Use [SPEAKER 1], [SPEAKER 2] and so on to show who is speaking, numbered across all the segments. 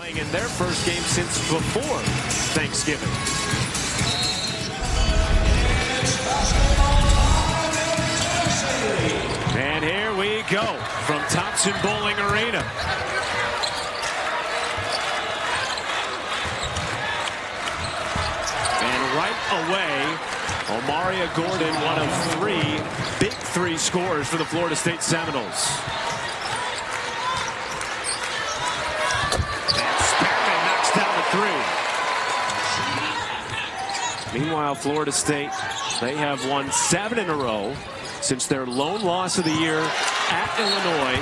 [SPEAKER 1] playing in their first game since before Thanksgiving. And here we go from Thompson Bowling Arena. And right away, Omaria Gordon, one of three big three scorers for the Florida State Seminoles. And Spearman knocks down the three. Meanwhile, Florida State, they have won 7 in a row since their lone loss of the year at Illinois.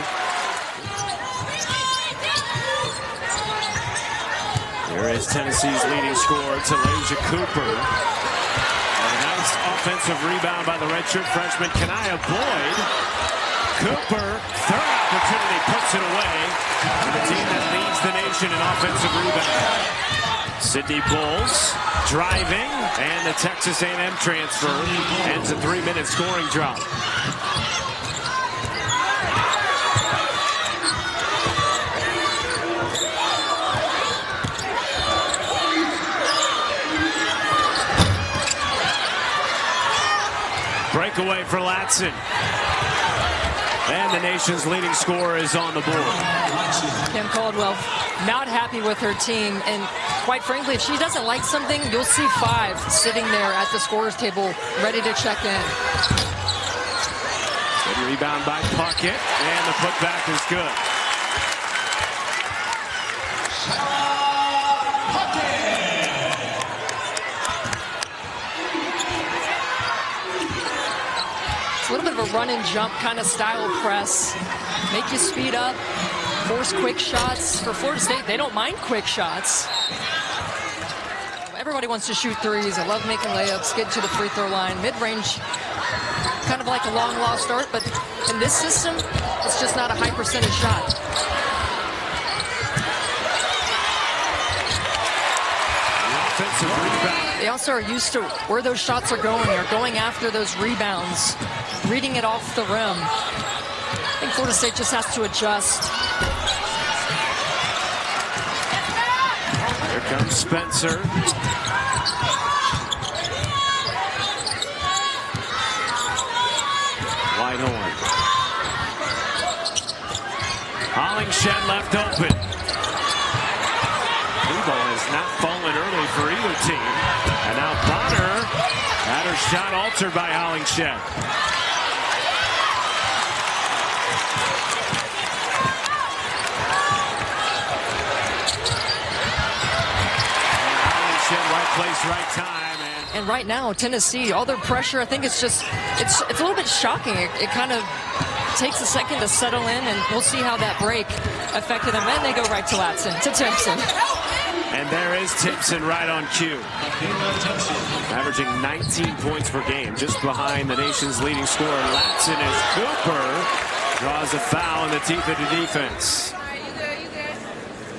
[SPEAKER 1] Here is Tennessee's leading scorer, Talaysia Cooper. Offensive rebound by the redshirt freshman Kenia Boyd. Cooper, third opportunity, puts it away. And the team that leads the nation in offensive rebound. Sydney Bulls driving, and the Texas A&M transfer ends a 3-minute scoring drought. Breakaway for Latham. And the nation's leading scorer is on the board.
[SPEAKER 2] Kim Caldwell not happy with her team. And quite frankly, if she doesn't like something, you'll see 5 sitting there at the scorer's table ready to check in.
[SPEAKER 1] Good rebound by Puckett. And the putback is good.
[SPEAKER 2] A little bit of a run and jump kind of style press. Make you speed up, force quick shots. For Florida State, they don't mind quick shots. Everybody wants to shoot threes. I love making layups, get to the free throw line. Mid-range, kind of like a long lost art, but in this system, it's just not a high percentage shot.
[SPEAKER 1] Offensive rebound.
[SPEAKER 2] They also are used to where those shots are going. They're going after those rebounds, reading it off the rim. I think Florida State just has to adjust.
[SPEAKER 1] Here comes Spencer. Whitehorn. Hollingshed left open. Ball has not fallen early for either team. And now Bonner had her shot altered by Hollingshed. Hollingshed, right place, right time.
[SPEAKER 2] And right now, Tennessee, all their pressure, I think it's a little bit shocking. It kind of takes a second to settle in, and we'll see how that break affected them. And they go right to Latham, to Timpson.
[SPEAKER 1] And there is Timpson right on cue. Averaging 19 points per game, just behind the nation's leading scorer, Latham, as Cooper draws a foul in the teeth of the defense.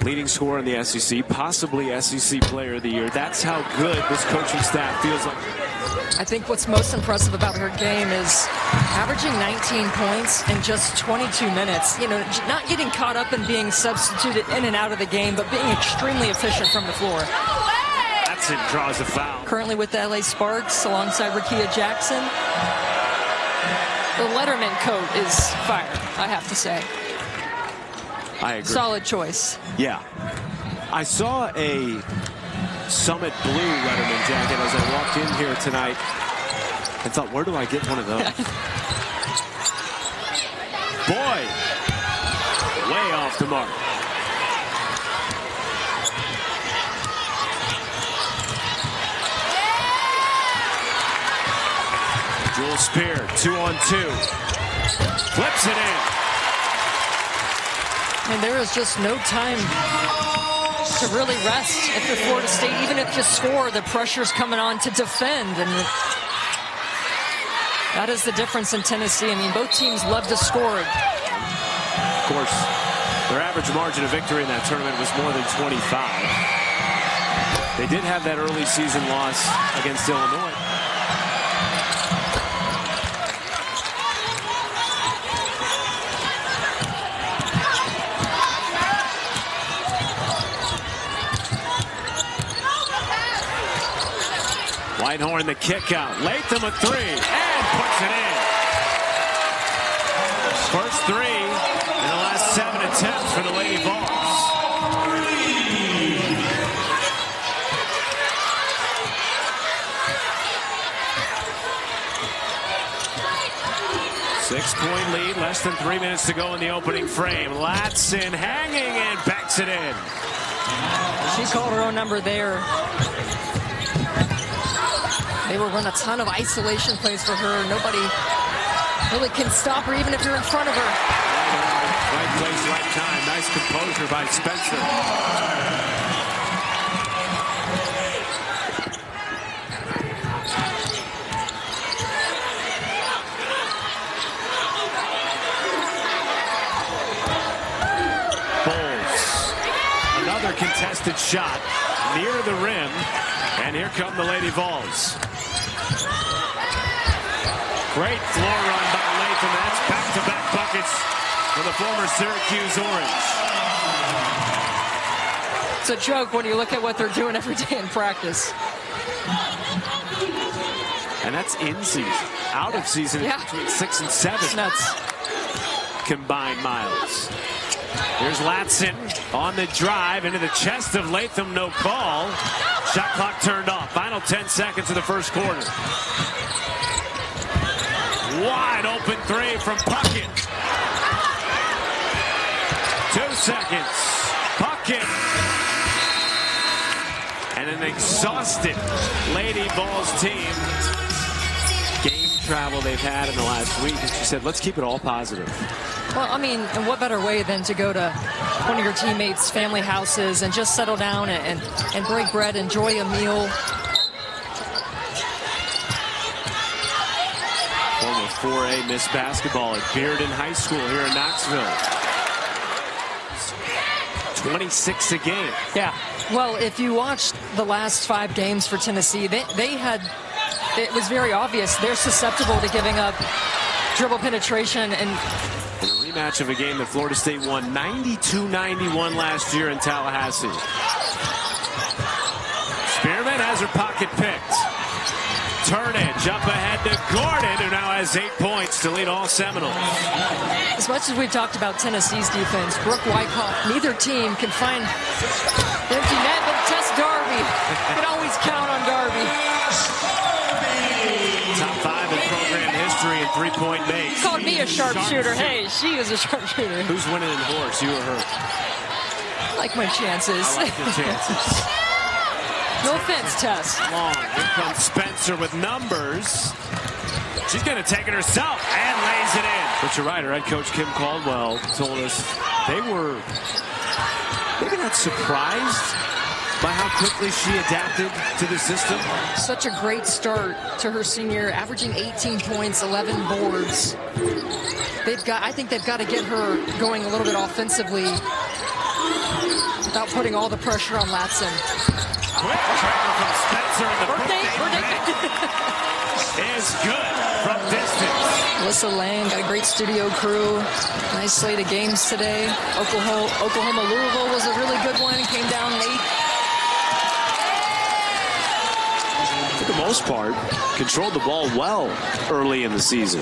[SPEAKER 1] Leading scorer in the SEC, possibly SEC Player of the Year. That's how good this coaching staff feels like.
[SPEAKER 2] I think what's most impressive about her game is averaging 19 points in just 22 minutes. You know, not getting caught up in being substituted in and out of the game, but being extremely efficient from the floor.
[SPEAKER 1] That's it, draws a foul.
[SPEAKER 2] Currently with the LA Sparks alongside Rakia Jackson. The Letterman coat is fire, I have to say.
[SPEAKER 1] I agree.
[SPEAKER 2] Solid choice.
[SPEAKER 1] Yeah. I saw a Summit Blue Letterman jacket as I walked in here tonight and thought, where do I get one of those? Boy, way off the mark. Jewel Spear, 2-on-2. Flips it in.
[SPEAKER 2] And there is just no time to really rest if you're Florida State. Even if you score, the pressure's coming on to defend. And that is the difference in Tennessee. I mean, both teams love to score.
[SPEAKER 1] Of course, their average margin of victory in that tournament was more than 25. They did have that early season loss against Illinois. Whitehorn the kick out. Latham a three and puts it in. First three in the last 7 attempts for the Lady Vols. Six-point lead, less than 3 minutes to go in the opening frame. Latham hanging and backs it in.
[SPEAKER 2] She called her own number there. They will run a ton of isolation plays for her. Nobody really can stop her, even if you're in front of her.
[SPEAKER 1] Right place, right time. Nice composure by Spencer. Another contested shot near the rim, and here come the Lady Vols. Great floor run by Latham. That's back-to-back buckets for the former Syracuse Orange.
[SPEAKER 2] It's a joke when you look at what they're doing every day in practice.
[SPEAKER 1] And that's in season. Out of season, between 6 and 7.
[SPEAKER 2] It's nuts.
[SPEAKER 1] Combined miles. Here's Latham on the drive into the chest of Latham, no call. Shot clock turned off. Final 10 seconds of the first quarter. Wide open three from Puckett. 2 seconds. Puckett. And an exhausted Lady Vols team. Game travel they've had in the last week. And she said, let's keep it all positive.
[SPEAKER 2] Well, I mean, and what better way than to go to one of your teammates' family houses and just settle down and break bread, enjoy a meal.
[SPEAKER 1] Former 4A Miss Basketball at Bearden High School here in Knoxville. 26 a game.
[SPEAKER 2] Yeah. Well, if you watched the last 5 games for Tennessee, they had, it was very obvious, they're susceptible to giving up dribble penetration and
[SPEAKER 1] in a rematch of a game that Florida State won 92-91 last year in Tallahassee. Spearman has her pocket picked. Turnage up ahead to Gordon, who now has 8 points to lead all Seminoles.
[SPEAKER 2] As much as we've talked about Tennessee's defense, Brooke Wyckoff, neither team can find the empty net, but test Darby. You can always count on Darby.
[SPEAKER 1] Top 5 in program history in three-point makes.
[SPEAKER 2] Called me a sharpshooter. Hey, she is a sharpshooter.
[SPEAKER 1] Who's winning in horse, you or her?
[SPEAKER 2] I like my chances.
[SPEAKER 1] I like your chances.
[SPEAKER 2] No offense, Tess.
[SPEAKER 1] Long. Here comes Spencer with numbers. She's going to take it herself and lays it in. But you're right, her head coach Kim Caldwell told us they were maybe not surprised by how quickly she adapted to the system.
[SPEAKER 2] Such a great start to her senior, averaging 18 points, 11 boards. I think they've got to get her going a little bit offensively without putting all the pressure on Latham.
[SPEAKER 1] Quick trigger from Spencer in the birthday is good from distance.
[SPEAKER 2] Alyssa Latham got a great studio crew. Nice slate of games today. Oklahoma Louisville was a really good one. Came down late.
[SPEAKER 1] For the most part, controlled the ball well early in the season.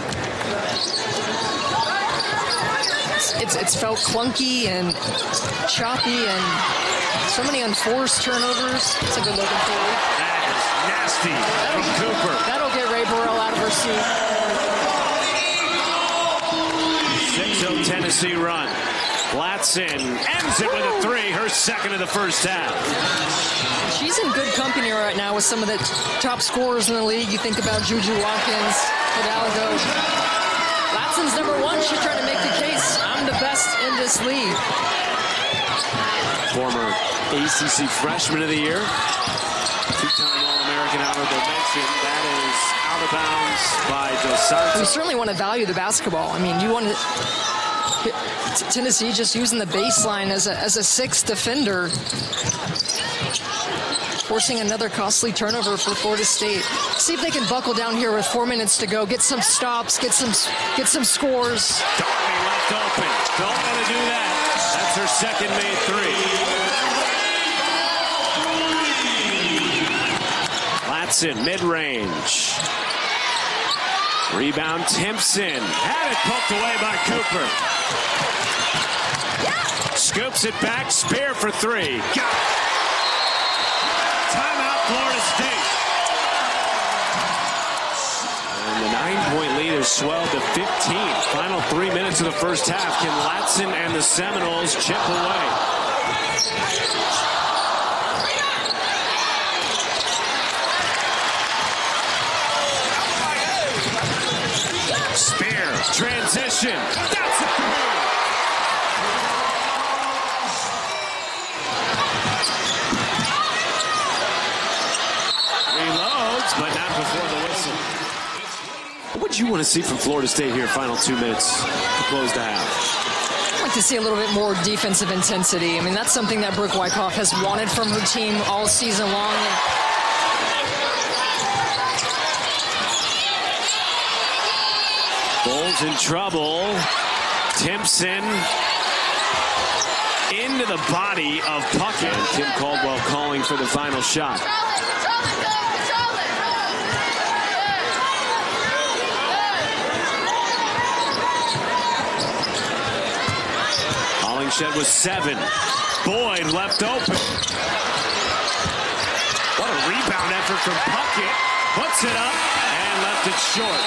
[SPEAKER 2] It's felt clunky and choppy and so many unforced turnovers. It's a good looking forward.
[SPEAKER 1] That is nasty from Cooper.
[SPEAKER 2] That'll get Ray Burrell out of her seat.
[SPEAKER 1] 6-0 Tennessee run. Latham ends it with a three, her second of the first half.
[SPEAKER 2] She's in good company right now with some of the top scorers in the league. You think about Juju Watkins, Hidalgo. Latham's #1. She's trying to make the case. I'm the best in this league.
[SPEAKER 1] Former ACC Freshman of the Year. Two-time All-American honorable mention. That is out of bounds by Dos Santos.
[SPEAKER 2] You certainly want to value the basketball. I mean, you want to... Tennessee just using the baseline as a sixth defender. Forcing another costly turnover for Florida State. See if they can buckle down here with 4 minutes to go. Get some stops, get some scores.
[SPEAKER 1] Darby left open. Don't let her do that. That's her second made three. Latson, mid-range. Rebound, Timpson. Had it poked away by Cooper. Scoops it back, Spear for three. Got it. Timeout, Florida State. And the 9-point lead has swelled to 15. Final 3 minutes of the first half. Can Latson and the Seminoles chip away? Spear, transition. That's it. Reloads, but not before the whistle. What would you want to see from Florida State here, final 2 minutes to close the half?
[SPEAKER 2] I'd like to see a little bit more defensive intensity. I mean, that's something that Brooke Wyckoff has wanted from her team all season long.
[SPEAKER 1] Vols in trouble. Timpson into the body of Puckett. Kim Caldwell calling for the final shot. Hollingshed was 7. Boyd left open. What a rebound effort from Puckett. Puts it up and left it short.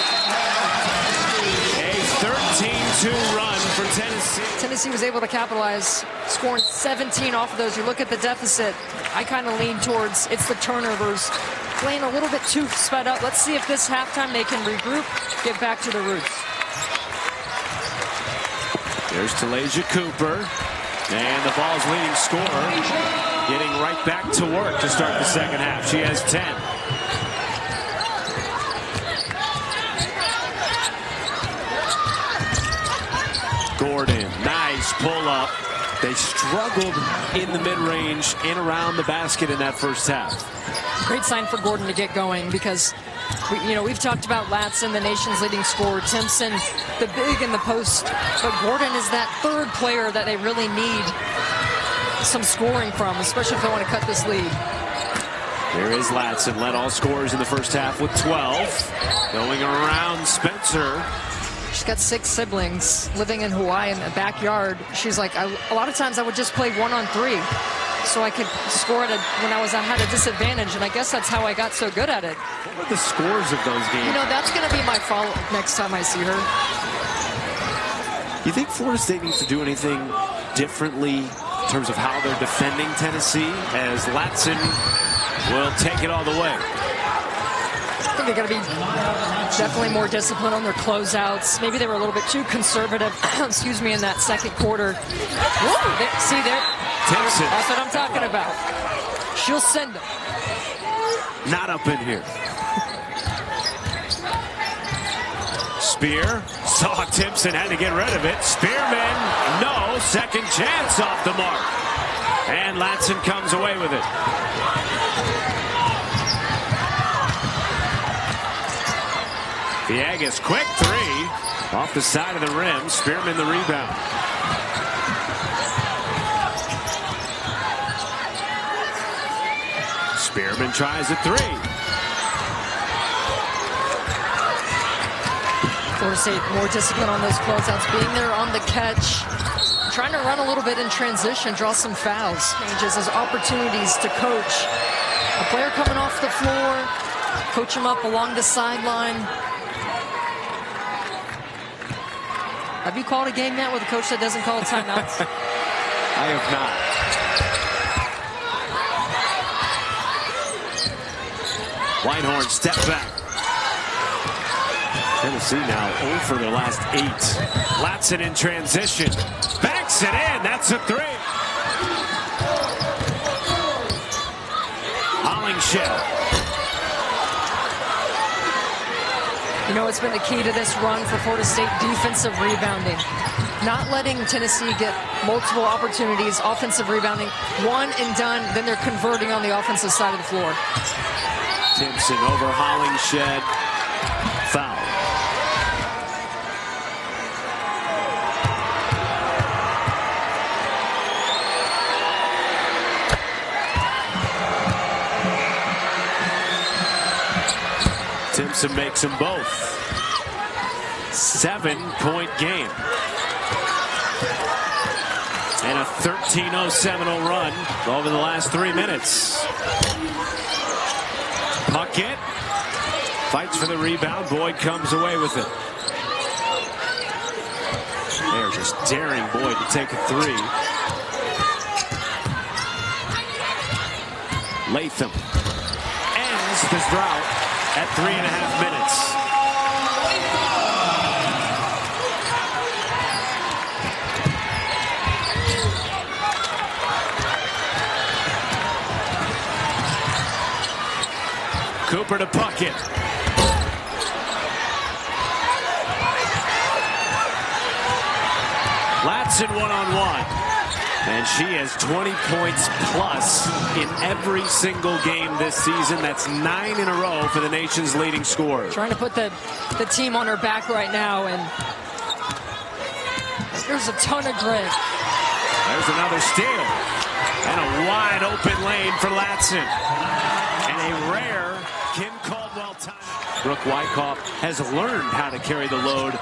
[SPEAKER 1] A 13-2 run for Tennessee.
[SPEAKER 2] Tennessee was able to capitalize, scoring 17 off of those. You look at the deficit, I kind of lean towards it's the turnovers. Playing a little bit too sped up. Let's see if this halftime they can regroup, get back to the roots.
[SPEAKER 1] There's Talaysia Cooper. And the Vols' leading scorer getting right back to work to start the second half. She has 10. Gordon, nice pull up. They struggled in the mid-range and around the basket in that first half.
[SPEAKER 2] Great sign for Gordon to get going because we've talked about Latson, the nation's leading scorer, Timpson, the big in the post, but Gordon is that third player that they really need some scoring from, especially if they want to cut this lead.
[SPEAKER 1] There is Latson, led all scorers in the first half with 12. Going around Spencer.
[SPEAKER 2] She's got 6 siblings living in Hawaii in the backyard. She's like, a lot of times I would just play 1-on-3 so I could score when I had a disadvantage, and I guess that's how I got so good at it.
[SPEAKER 1] What were the scores of those games?
[SPEAKER 2] That's going to be my follow-up next time I see her.
[SPEAKER 1] You think Florida State needs to do anything differently in terms of how they're defending Tennessee, as Latson will take it all the way?
[SPEAKER 2] I think they're going to be definitely more disciplined on their closeouts. Maybe they were a little bit too conservative, excuse me, in that second quarter. Whoa, see there?
[SPEAKER 1] Timpson.
[SPEAKER 2] That's what I'm talking about. She'll send them.
[SPEAKER 1] Not up in here. Spear saw Timpson, had to get rid of it. Spearman, no, second chance off the mark. And Latson comes away with it. Villegas, quick three. Off the side of the rim. Spearman the rebound. Spearman tries a three.
[SPEAKER 2] Florida State more discipline on those closeouts, being there on the catch, trying to run a little bit in transition, draw some fouls, changes as opportunities to coach. A player coming off the floor, coach him up along the sideline. Have you called a game yet with a coach that doesn't call timeouts?
[SPEAKER 1] I have not. Whitehorn step back. Tennessee now 0 for their last 8. Latson in transition. Backs it in. That's a 3. Hollingshed.
[SPEAKER 2] It's been the key to this run for Florida State: defensive rebounding. Not letting Tennessee get multiple opportunities, offensive rebounding, one and done, then they're converting on the offensive side of the floor.
[SPEAKER 1] Timpson over Hollingshed. Foul. Timpson makes them both. 7-point game. And a 13-0 Seminole run over the last 3 minutes. Puckett fights for the rebound. Boyd comes away with it. They're just daring Boyd to take a three. Latham ends this drought at 3.5 minutes. Cooper to Puckett. Latham one-on-one. And she has 20 points plus in every single game this season. That's 9 in a row for the nation's leading scorer.
[SPEAKER 2] Trying to put the team on her back right now, and there's a ton of grit.
[SPEAKER 1] There's another steal. And a wide open lane for Latham. And a rare Kim Caldwell timeout. Brooke Wyckoff has learned how to carry the load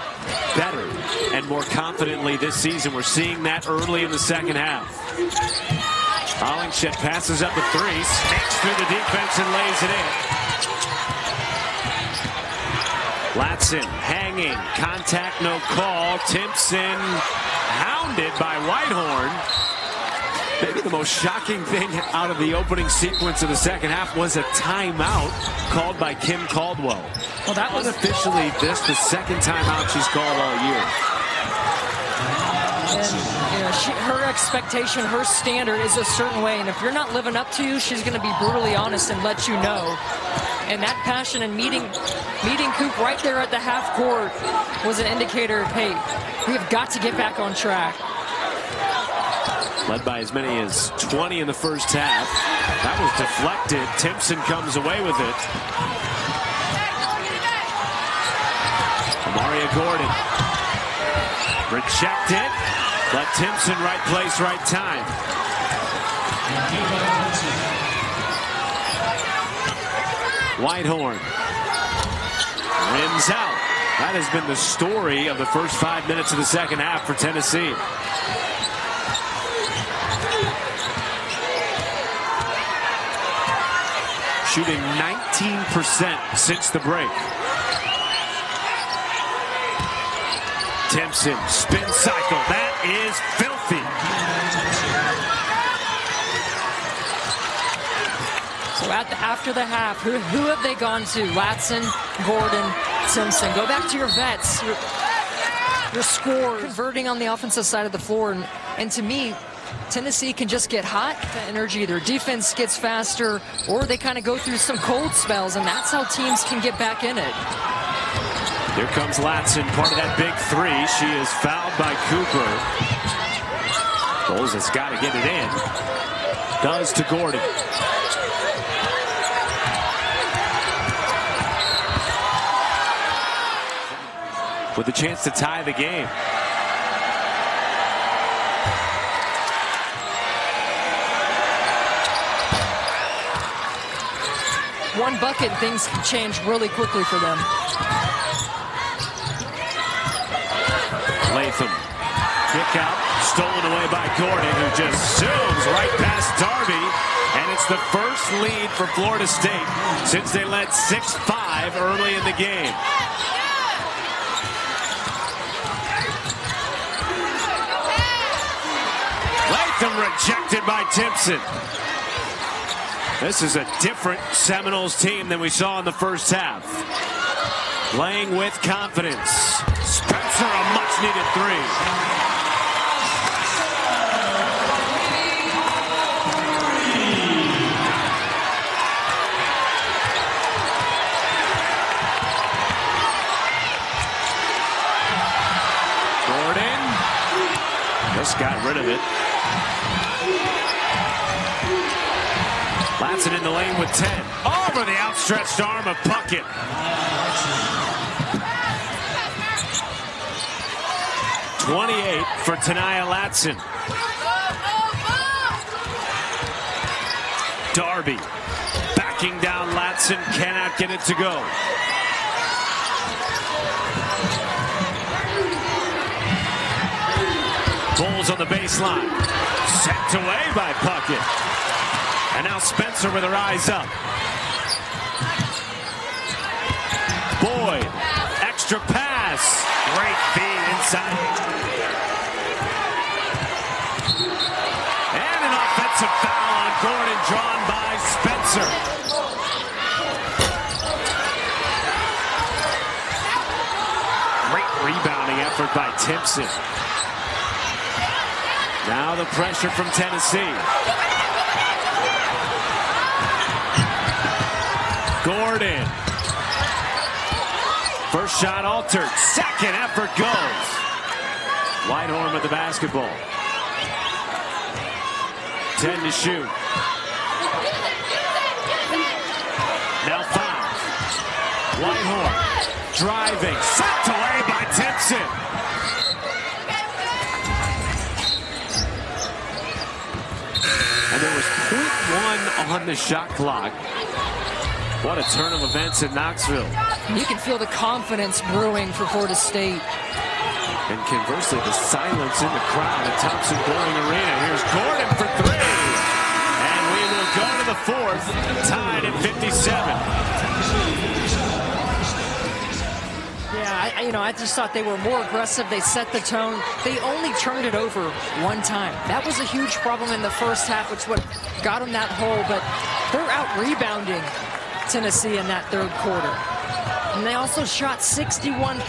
[SPEAKER 1] better and more confidently this season. We're seeing that early in the second half. Hollingshed passes up a three, snakes through the defense and lays it in. Latham hanging, contact no call. Timpson hounded by Whitehorn. Maybe the most shocking thing out of the opening sequence of the second half was a timeout called by Kim Caldwell.
[SPEAKER 2] Well, that was
[SPEAKER 1] officially the second timeout she's called all year.
[SPEAKER 2] And her expectation, her standard is a certain way, and if you're not living up to you, she's going to be brutally honest and let you know. And that passion and meeting Coop right there at the half court was an indicator of, hey, we have got to get back on track.
[SPEAKER 1] Led by as many as 20 in the first half. That was deflected. Timpson comes away with it. Amaria Gordon. Rejected. But Timpson, right place, right time. Whitehorn. Rims out. That has been the story of the first 5 minutes of the second half for Tennessee. Shooting 19% since the break. Timpson, spin cycle. That is filthy.
[SPEAKER 2] So after the half, who have they gone to? Latham, Gordon, Timpson. Go back to your vets, your scorers. Converting on the offensive side of the floor. And to me, Tennessee can just get hot, the energy, their defense gets faster, or they kind of go through some cold spells, and that's how teams can get back in it.
[SPEAKER 1] Here comes Latham, part of that big three. She is fouled by Cooper. Vols has got to get it in. Does to Gordon. With a chance to tie the game.
[SPEAKER 2] One bucket, things can change really quickly for them.
[SPEAKER 1] Latham, kick out, stolen away by Gordon, who just zooms right past Darby. And it's the first lead for Florida State since they led 6-5 early in the game. Latham rejected by Timpson. This is a different Seminoles team than we saw in the first half. Playing with confidence. Spencer, a much-needed three. Gordon just got rid of it. Latham in the lane with 10. Over the outstretched arm of Puckett. .28 for Tania Latham. Darby backing down Latham, cannot get it to go. Vols on the baseline. Sent away by Puckett. And now Spencer with her eyes up. Boyd, extra pass. Great feed inside. And an offensive foul on Gordon drawn by Spencer. Great rebounding effort by Timpson. Now the pressure from Tennessee. Gordon. First shot altered. Second effort goes. Whitehorn with the basketball. 10 to shoot. Now 5. Whitehorn driving. Sent away by Timpson. And there was 0.1 on the shot clock. What a turn of events in Knoxville.
[SPEAKER 2] You can feel the confidence brewing for Florida State.
[SPEAKER 1] And conversely, the silence in the crowd at Thompson Boring Arena. Here's Gordon for 3. And we will go to the 4th, tied at 57.
[SPEAKER 2] Yeah, I just thought they were more aggressive. They set the tone. They only turned it over one time. That was a huge problem in the first half, which what got them that hole. But they're out rebounding Tennessee in that third quarter. And they also shot 61%.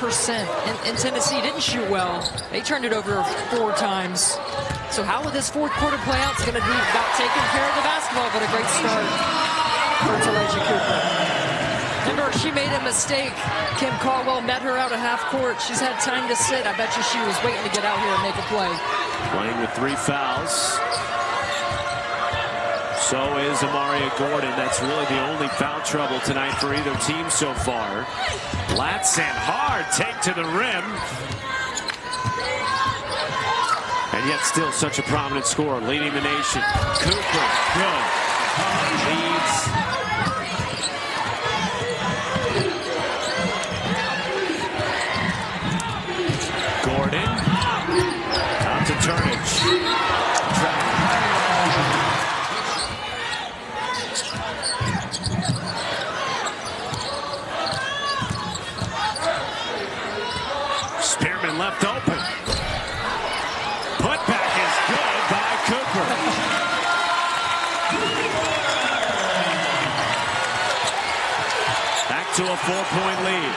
[SPEAKER 2] And Tennessee didn't shoot well. They turned it over 4 times. So how will this fourth quarter play out? It's going to be about taking care of the basketball, but a great start for Talaysia Cooper. Remember, she made a mistake. Kim Caldwell met her out at half court. She's had time to sit. I bet you she was waiting to get out here and make a play.
[SPEAKER 1] Playing with 3 fouls. So is Amaria Gordon. That's really the only foul trouble tonight for either team so far. Latson, hard take to the rim. And yet still such a prominent scorer, leading the nation. Cooper, good. Leads. Gordon. Out to Turnage. Spearman left open. Putback is good by Cooper. Back to a 4-point lead.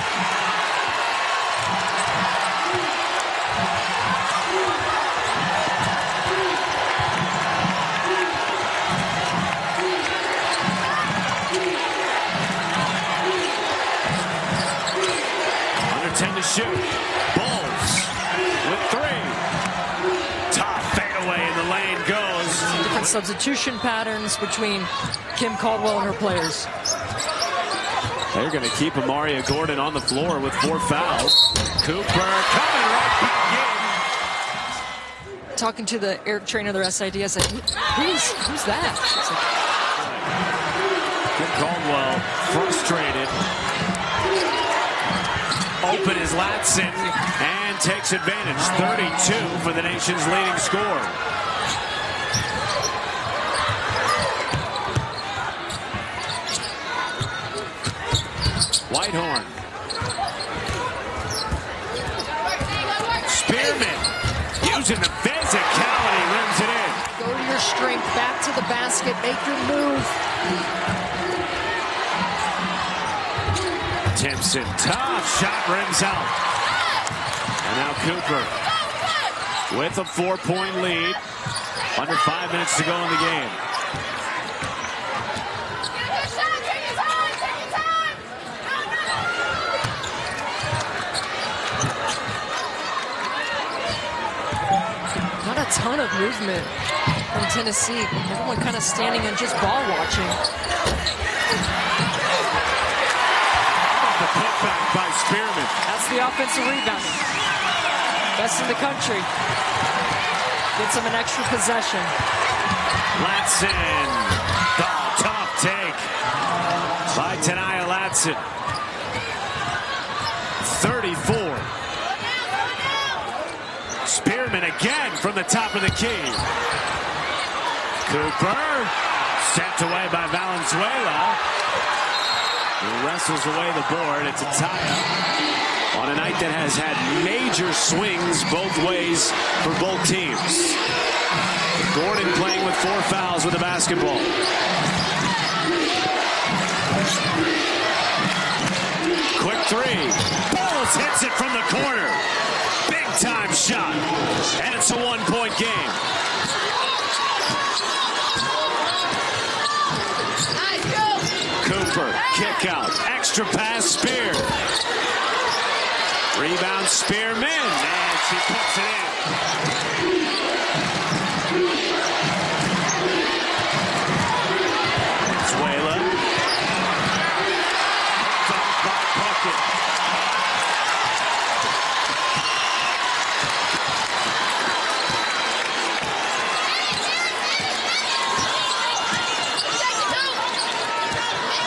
[SPEAKER 1] Under 10 to shoot. With 3. Top fadeaway in the lane goes.
[SPEAKER 2] Different substitution patterns between Kim Caldwell and her players.
[SPEAKER 1] They're going to keep Amaria Gordon on the floor with 4 fouls. Cooper coming right back in.
[SPEAKER 2] Talking to the Eric trainer of their SID, I said, who's that?
[SPEAKER 1] Kim Caldwell frustrated. Open is Latson and takes advantage. 32 for the nation's leading scorer. Whitehorn. Spearman using the physicality, rims it in.
[SPEAKER 2] Go to your strength, back to the basket, make your move.
[SPEAKER 1] Timpson, tough shot, rims out. And now Cooper with a 4-point lead. Under 5 minutes to go in the game.
[SPEAKER 2] Not a ton of movement from Tennessee. Everyone kind of standing and just ball watching.
[SPEAKER 1] The putback by Spearman.
[SPEAKER 2] That's the offensive rebounding. Best in the country. Gets him an extra possession.
[SPEAKER 1] Latson. Oh, tough take by Talaysia Latson. 34. Spearman again from the top of the key. Cooper, sent away by Valenzuela. He wrestles away the board. It's a tie-up on a night that has had major swings both ways for both teams. Gordon playing with 4 fouls with the basketball. Quick three. Vols hits it from the corner. Big time shot. And it's a 1-point game. Cooper, kick out, extra pass, Spear. Rebound, Spearman, and she puts it in. Venezuela. Bucket.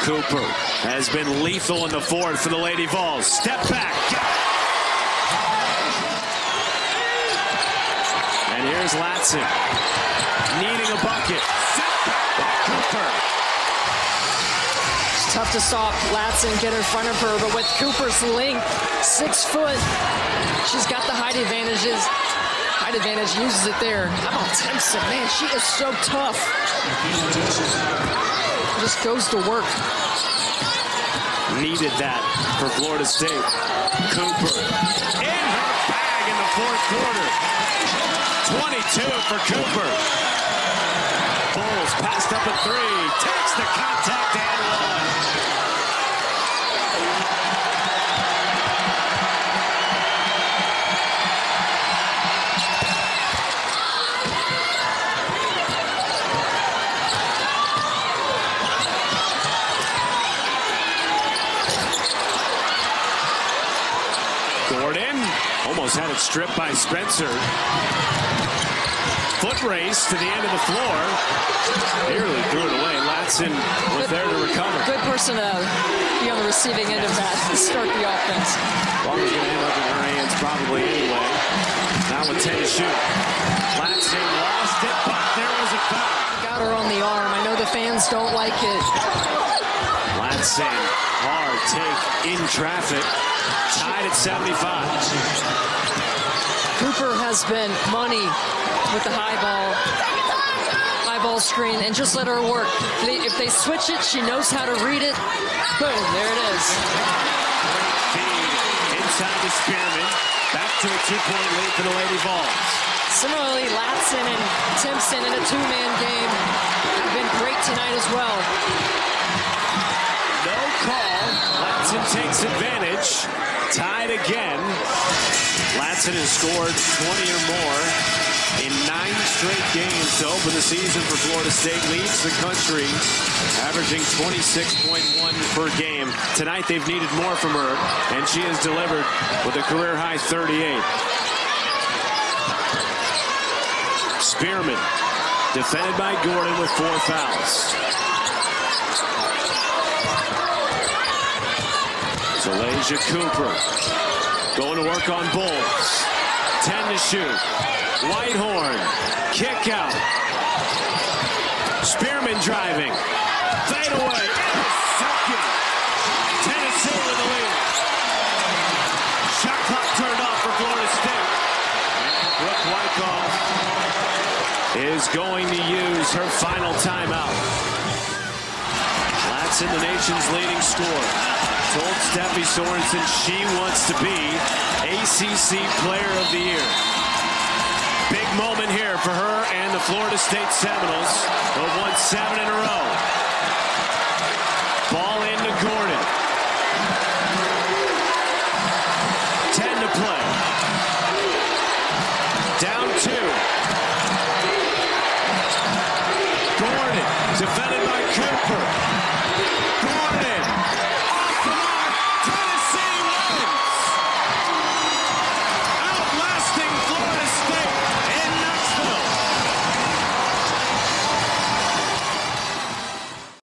[SPEAKER 1] Cooper has been lethal in the fourth for the Lady Vols. Step back. And here's Latham needing a bucket. Cooper.
[SPEAKER 2] It's tough to stop Latham, get in front of her, but with Cooper's length, 6 foot, she's got the height advantages. Height advantage, uses it there. How about Timpson? Man, she is so tough. Just goes to work.
[SPEAKER 1] Needed that for Florida State. Cooper in her bag in the fourth quarter. 22 for Cooper. Vols passed up a 3. Takes the contact and one. Gordon almost had it stripped by Spencer. Foot race to the end of the floor. Nearly threw it away. Latham was there to recover.
[SPEAKER 2] Good person to be on the receiving end of that to start the offense.
[SPEAKER 1] Ball was going to end up in her hands probably anyway. Now with 10 to shoot. Latham lost it, but there was a foul.
[SPEAKER 2] Got her on the arm. I know the fans don't like it.
[SPEAKER 1] Latham, hard take in traffic. Tied at 75.
[SPEAKER 2] Cooper has been money with the high ball screen, and just let her work. If they switch it, she knows how to read it. Boom, there it is.
[SPEAKER 1] Feed inside to Spearman. Back to a 2-point lead for the Lady Vols.
[SPEAKER 2] Similarly, Latham and Timpson in a 2-man game have been great tonight as well.
[SPEAKER 1] No call. Latham takes advantage. Tied again. Latham has scored 20 or more in 9 straight games to open the season for Florida State. Leads the country, averaging 26.1 per game. Tonight they've needed more from her, and she has delivered with a career-high 38. Spearman, defended by Gordon with 4 fouls. Talaysia Cooper going to work on Vols. 10 to shoot. Whitehorn, kick out. Spearman driving. Fade away. Second. Tennessee with the lead. Shot clock turned off for Florida State. And Brooke Wyckoff is going to use her final timeout. Latham, the nation's leading scorer, told Steffi Sorensen she wants to be ACC Player of the Year. Big moment here for her and the Florida State Seminoles, who have won 7 in a row. Ball into Gordon. 10 to play. Down 2. Gordon, defended by Cooper. Gordon.